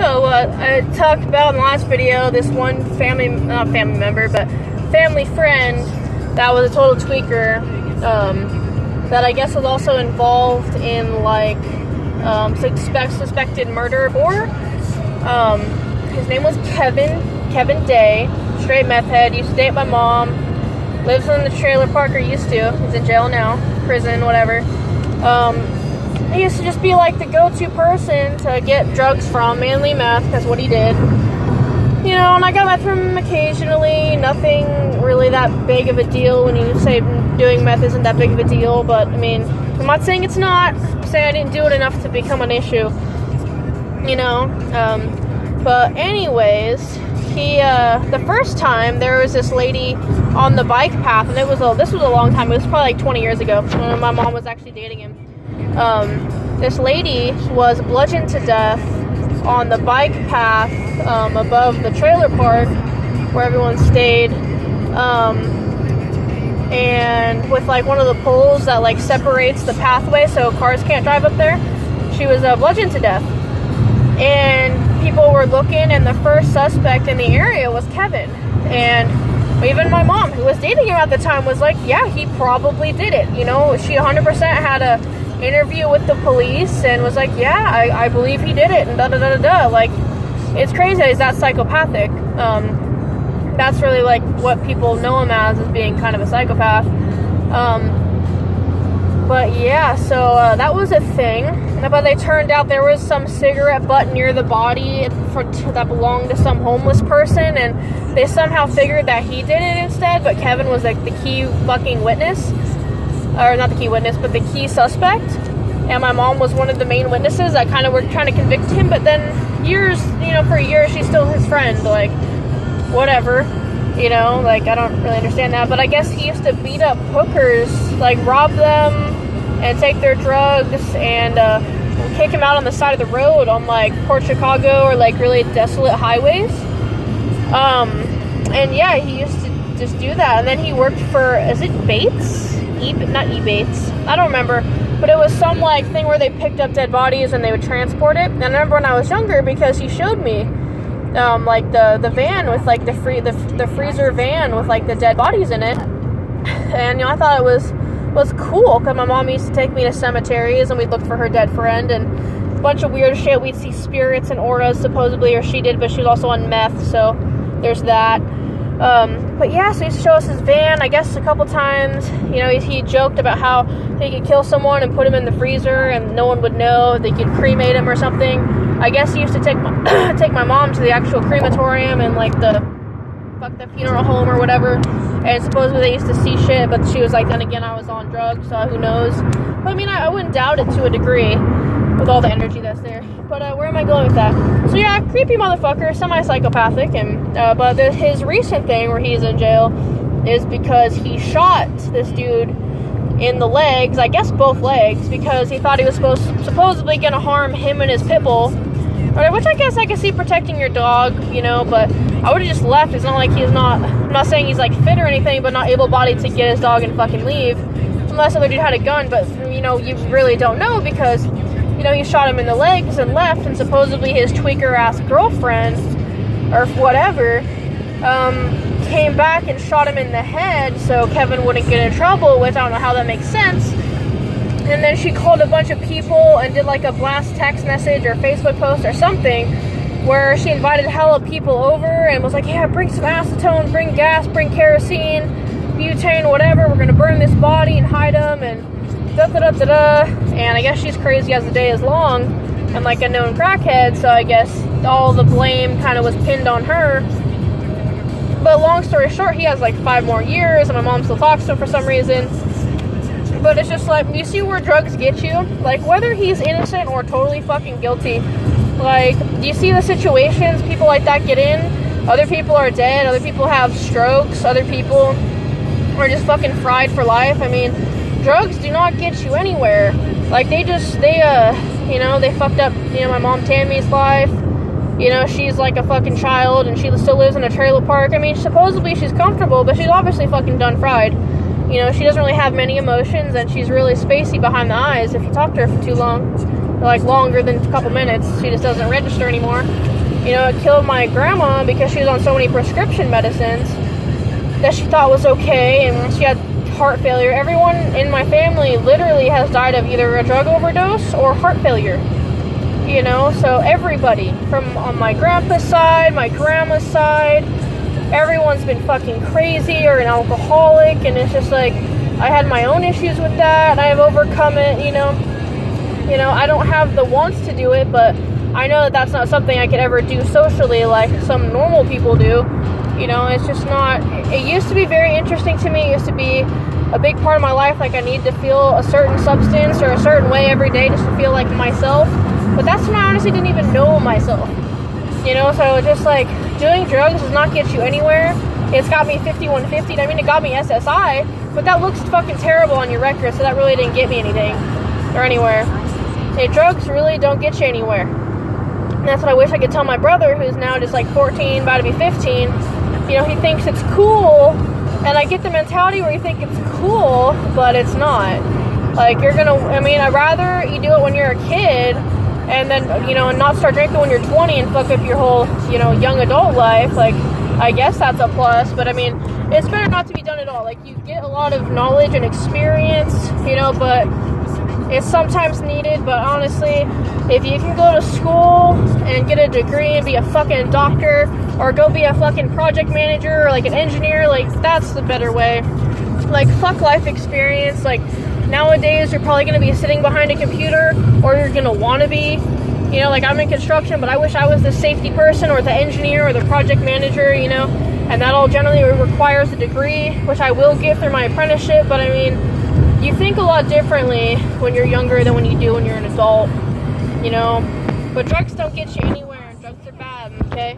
So I talked about in the last video this one not family member, but family friend that was a total tweaker, that I guess was also involved in like suspected murder or his name was Kevin Day, straight meth head, used to date my mom, lives in the trailer park, or used to, he's in jail now, prison, whatever. He used to just be like the go-to person to get drugs from, mainly meth, because what he did. You know, and I got meth from him occasionally, nothing really that big of a deal. When you say doing meth isn't that big of a deal, but I mean, I'm not saying it's not, I'm saying I didn't do it enough to become an issue, you know. But anyways, he, the first time, there was this lady on the bike path, and this was a long time, it was probably like 20 years ago, when my mom was actually dating him. This lady was bludgeoned to death on the bike path, above the trailer park, where everyone stayed, and with like one of the poles that like separates the pathway so cars can't drive up there, she was bludgeoned to death. And people were looking, and the first suspect in the area was Kevin. And even my mom, who was dating him at the time, was like, yeah, he probably did it. You know, she 100% had a interview with the police and was like, yeah, I believe he did it, and da-da-da-da-da. Like, it's crazy he's that psychopathic. That's really like what people know him as being kind of a psychopath. But yeah, so that was a thing. But they turned out there was some cigarette butt near the body that belonged to some homeless person, and they somehow figured that he did it instead, but Kevin was like the key fucking witness. Or not the key witness, but the key suspect. And my mom was one of the main witnesses that kind of were trying to convict him, but then for years, she's still his friend, like, whatever. You know, like, I don't really understand that, but I guess he used to beat up hookers, like, rob them and take their drugs and kick him out on the side of the road on, like, Port Chicago or, like, really desolate highways. And yeah, he used to just do that. And then he worked for, is it Bates? Not E-Bates. I don't remember. But it was some, like, thing where they picked up dead bodies and they would transport it. And I remember when I was younger, because he showed me like the van with like the freezer van with like the dead bodies in it, and I thought it was cool, because my mom used to take me to cemeteries and we'd look for her dead friend and a bunch of weird shit. We'd see spirits and auras supposedly, or she did, but she was also on meth, so there's that. But yeah, so he used to show us his van, I guess a couple times. He joked about how he could kill someone and put him in the freezer and no one would know. They could cremate him or something. I guess he used to take my mom to the actual crematorium and like the funeral home or whatever. And supposedly they used to see shit, but she was like, then again, I was on drugs, so who knows. But I mean, I wouldn't doubt it to a degree with all the energy that's there. But where am I going with that? So yeah, creepy motherfucker, semi-psychopathic, and but his recent thing where he's in jail is because he shot this dude in the legs, I guess both legs, because he thought he was supposedly gonna harm him and his pit bull. Which I guess I can see protecting your dog, but I would have just left. It's not like I'm not saying he's like fit or anything, but not able-bodied to get his dog and fucking leave. Unless the other dude had a gun, but you really don't know, because he shot him in the legs and left, and supposedly his tweaker-ass girlfriend, or whatever, came back and shot him in the head so Kevin wouldn't get in trouble, which I don't know how that makes sense. And then she called a bunch of people and did like a blast text message or Facebook post or something where she invited hella people over and was like, yeah, bring some acetone, bring gas, bring kerosene, butane, whatever, we're gonna burn this body and hide him, and da-da-da-da-da. And I guess she's crazy as the day is long and like a known crackhead, so I guess all the blame kind of was pinned on her. But long story short, he has like 5 more years and my mom still talks to him for some reason. But it's just like, you see where drugs get you? Like, whether he's innocent or totally fucking guilty, like, do you see the situations people like that get in? Other people are dead, other people have strokes, other people are just fucking fried for life. I mean, drugs do not get you anywhere. Like, they fucked up, my mom Tammy's life. She's like a fucking child and she still lives in a trailer park. I mean, supposedly she's comfortable, but she's obviously fucking done fried. She doesn't really have many emotions, and she's really spacey behind the eyes if you talk to her for too long. like longer than a couple minutes. She just doesn't register anymore. You know, it killed my grandma because she was on so many prescription medicines that she thought was okay, and she had heart failure. Everyone in my family literally has died of either a drug overdose or heart failure. You know, so everybody from on my grandpa's side, my grandma's side, everyone's been fucking crazy or an alcoholic, and it's just like I had my own issues with that, and I have overcome it. You know, I don't have the wants to do it, but I know that that's not something I could ever do socially like some normal people do. You know, it's just not. It used to be very interesting to me. It used to be a big part of my life. Like I need to feel a certain substance or a certain way every day just to feel like myself. But that's when I honestly didn't even know myself. You know, so just like doing drugs does not get you anywhere. It's got me 5150. I mean, it got me SSI, but that looks fucking terrible on your record, so that really didn't get me anything or anywhere. Hey, drugs really don't get you anywhere. And that's what I wish I could tell my brother, who's now just like 14, about to be 15. You know, he thinks it's cool, and I get the mentality where you think it's cool, but it's not. Like, you're gonna, I mean, I'd rather you do it when you're a kid, and then, you know, and not start drinking when you're 20 and fuck up your whole, you know, young adult life. Like, I guess that's a plus, but I mean, it's better not to be done at all. Like, you get a lot of knowledge and experience, you know, but it's sometimes needed. But honestly, if you can go to school and get a degree and be a fucking doctor, or go be a fucking project manager or like an engineer, like, that's the better way. Like, fuck life experience. Like, nowadays you're probably going to be sitting behind a computer, or you're going to want to be. You know, like, I'm in construction, but I wish I was the safety person or the engineer or the project manager, you know, and that all generally requires a degree, which I will get through my apprenticeship. But I mean, you think a lot differently when you're younger than when you do when you're an adult, you know. But drugs don't get you anywhere, and drugs are bad, okay?